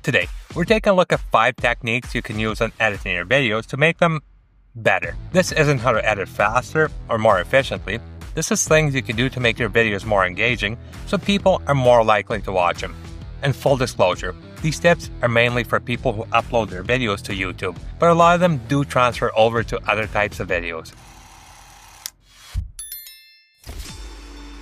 Today, we're taking a look at 5 techniques you can use when editing your videos to make them better. This isn't how to edit faster or more efficiently. This is things you can do to make your videos more engaging so people are more likely to watch them. And full disclosure, these tips are mainly for people who upload their videos to YouTube, but a lot of them do transfer over to other types of videos.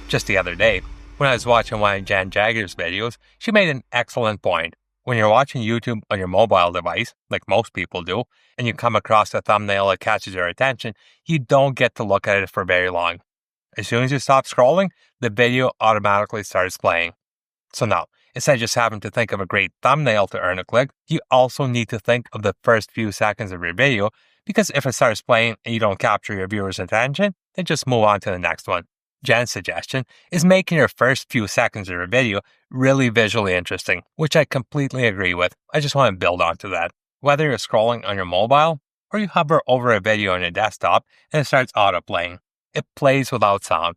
Just the other day, when I was watching one of Jen Jagger's videos, she made an excellent point. When you're watching YouTube on your mobile device, like most people do, and you come across a thumbnail that catches your attention, you don't get to look at it for very long. As soon as you stop scrolling, the video automatically starts playing. So now, instead of just having to think of a great thumbnail to earn a click, you also need to think of the first few seconds of your video, because if it starts playing and you don't capture your viewer's attention, then just move on to the next one. Jen's suggestion is making your first few seconds of your video really visually interesting, which I completely agree with. I just want to build onto that. Whether you're scrolling on your mobile or you hover over a video on your desktop and it starts autoplaying, it plays without sound.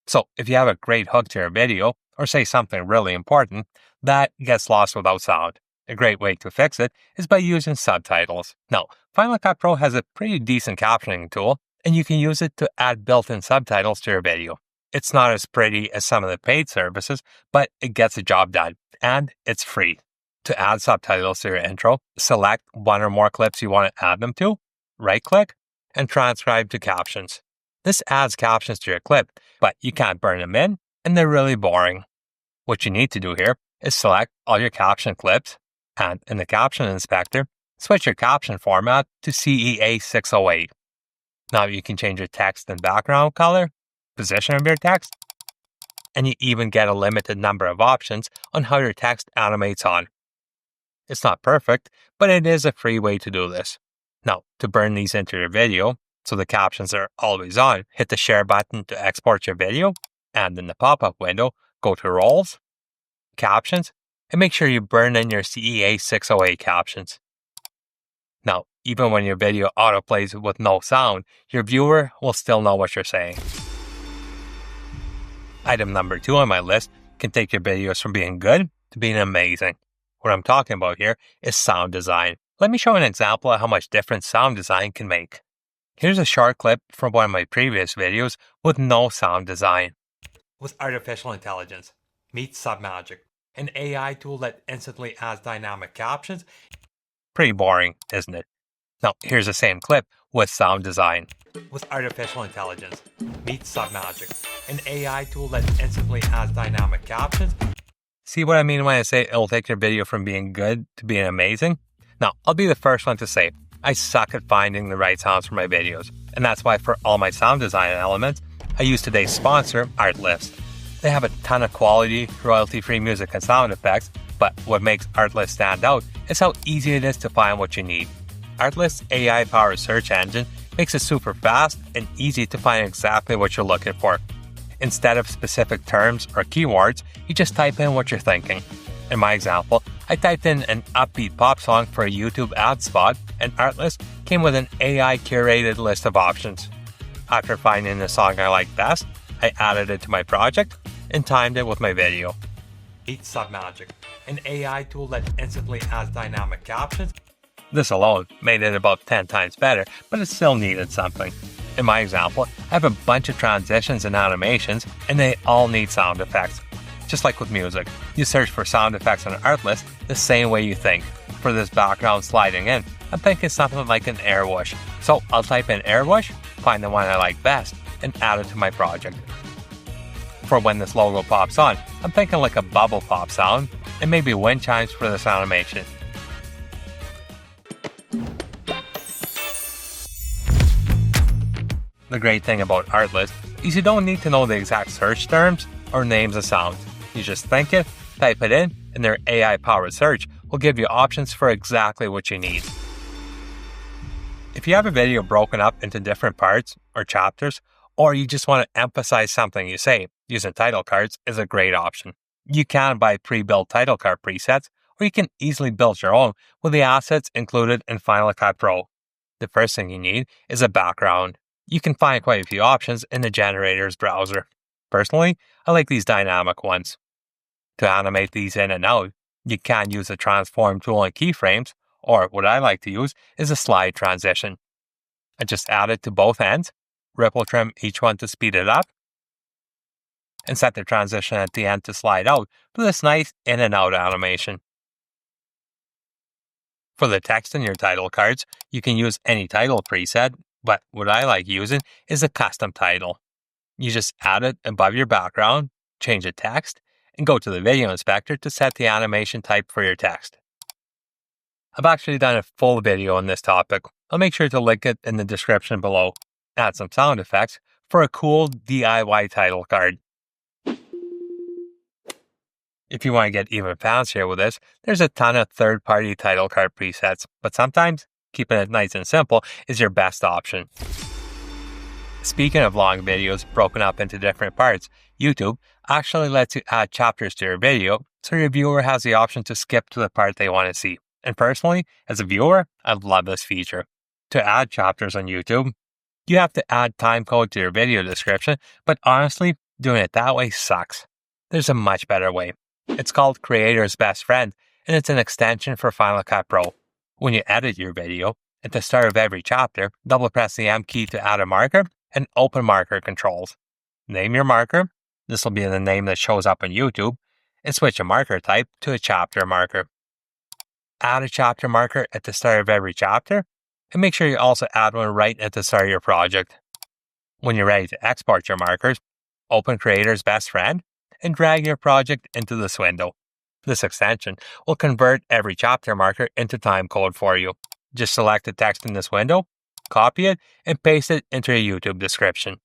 So if you have a great hook to your video, or say something really important, that gets lost without sound. A great way to fix it is by using subtitles. Now, Final Cut Pro has a pretty decent captioning tool, and you can use it to add built-in subtitles to your video. It's not as pretty as some of the paid services, but it gets the job done, and it's free. To add subtitles to your intro, select one or more clips you want to add them to, right-click, and transcribe to captions. This adds captions to your clip, but you can't burn them in, and they're really boring. What you need to do here is select all your caption clips, and in the caption inspector, switch your caption format to CEA 608. Now you can change your text and background color, position of your text, and you even get a limited number of options on how your text animates on. It's not perfect, but it is a free way to do this. Now, to burn these into your video, so the captions are always on, hit the share button to export your video, and in the pop-up window, go to Roles, Captions, and make sure you burn in your CEA 608 captions. Now, even when your video autoplays with no sound, your viewer will still know what you're saying. Item number 2 on my list can take your videos from being good to being amazing. What I'm talking about here is sound design. Let me show an example of how much difference sound design can make. Here's a short clip from one of my previous videos with no sound design. With artificial intelligence, meet Submagic, an AI tool that instantly adds dynamic captions. Pretty boring, isn't it? Now, here's the same clip with sound design. With artificial intelligence, meet Submagic, an AI tool that instantly adds dynamic captions. See what I mean when I say it'll take your video from being good to being amazing? Now, I'll be the first one to say, I suck at finding the right sounds for my videos, and that's why for all my sound design elements, I use today's sponsor, Artlist. They have a ton of quality, royalty-free music and sound effects, but what makes Artlist stand out is how easy it is to find what you need. Artlist's AI-powered search engine makes it super fast and easy to find exactly what you're looking for. Instead of specific terms or keywords, you just type in what you're thinking. In my example, I typed in an upbeat pop song for a YouTube ad spot, and Artlist came with an AI-curated list of options. After finding the song I liked best, I added it to my project and timed it with my video. Meet Submagic, an AI tool that instantly adds dynamic captions. This alone made it about 10 times better, but it still needed something. In my example, I have a bunch of transitions and animations, and they all need sound effects. Just like with music, you search for sound effects on Artlist the same way you think. For this background sliding in, I'm thinking something like an air whoosh. So I'll type in air whoosh, find the one I like best, and add it to my project. For when this logo pops on, I'm thinking like a bubble pop sound, and maybe wind chimes for this animation. The great thing about Artlist is you don't need to know the exact search terms or names of sounds. You just think it, type it in, and their AI-powered search will give you options for exactly what you need. If you have a video broken up into different parts or chapters, or you just want to emphasize something you say, using title cards is a great option. You can buy pre-built title card presets, or you can easily build your own with the assets included in Final Cut Pro. The first thing you need is a background. You can find quite a few options in the generator's browser. Personally, I like these dynamic ones. To animate these in and out, You can use the transform tool and keyframes, or what I like to use is a slide transition. I just add it to both ends, ripple trim each one to speed it up, and set the transition at the end to slide out for this nice in and out animation. For the text in your title cards, you can use any title preset, but what I like using is a custom title. You just add it above your background, change the text, and go to the video inspector to set the animation type for your text. I've actually done a full video on this topic. I'll make sure to link it in the description below. Add some sound effects for a cool DIY title card. If you want to get even fancier with this, there's a ton of third-party title card presets, but sometimes keeping it nice and simple is your best option. Speaking of long videos broken up into different parts, YouTube actually lets you add chapters to your video so your viewer has the option to skip to the part they want to see. And personally, as a viewer, I love this feature. To add chapters on YouTube, you have to add timecode to your video description, but honestly, doing it that way sucks. There's a much better way. It's called Creator's Best Friend, and it's an extension for Final Cut Pro. When you edit your video, at the start of every chapter, double press the M key to add a marker and open marker controls. Name your marker, this will be the name that shows up on YouTube, and switch a marker type to a chapter marker. Add a chapter marker at the start of every chapter, and make sure you also add one right at the start of your project. When you're ready to export your markers, open Creator's Best Friend, and drag your project into this window. This extension will convert every chapter marker into timecode for you. Just select the text in this window, copy it, and paste it into your YouTube description.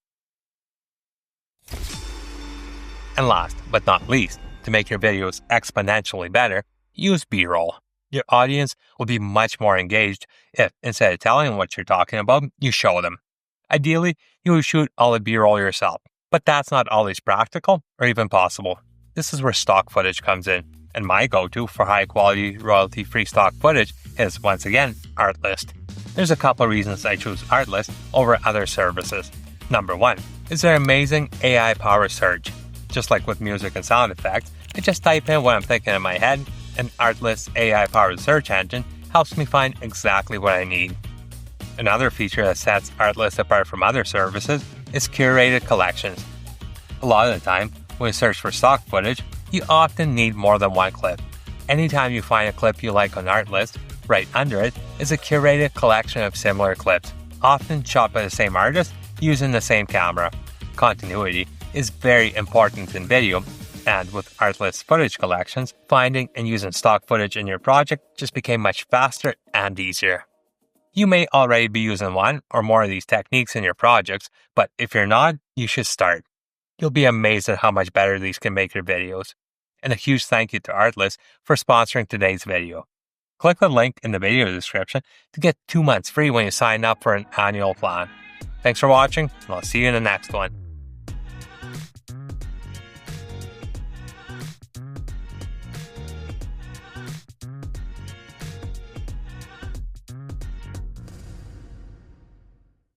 And last but not least, to make your videos exponentially better, use B-roll. Your audience will be much more engaged if, instead of telling them what you're talking about, you show them. Ideally, you would shoot all the B-roll yourself, but that's not always practical or even possible. This is where stock footage comes in, and my go-to for high-quality, royalty-free stock footage is, once again, Artlist. There's a couple reasons I choose Artlist over other services. Number one is their amazing AI-powered search. Just like with music and sound effects, I just type in what I'm thinking in my head, and Artlist's AI-powered search engine helps me find exactly what I need. Another feature that sets Artlist apart from other services is curated collections. A lot of the time, when you search for stock footage, you often need more than one clip. Anytime you find a clip you like on Artlist, right under it is a curated collection of similar clips, often shot by the same artist using the same camera. Continuity is very important in video, and with Artlist footage collections, finding and using stock footage in your project just became much faster and easier. You may already be using one or more of these techniques in your projects, but if you're not, you should start. You'll be amazed at how much better these can make your videos. And a huge thank you to Artlist for sponsoring today's video. Click the link in the video description to get 2 months free when you sign up for an annual plan. Thanks for watching, and I'll see you in the next one.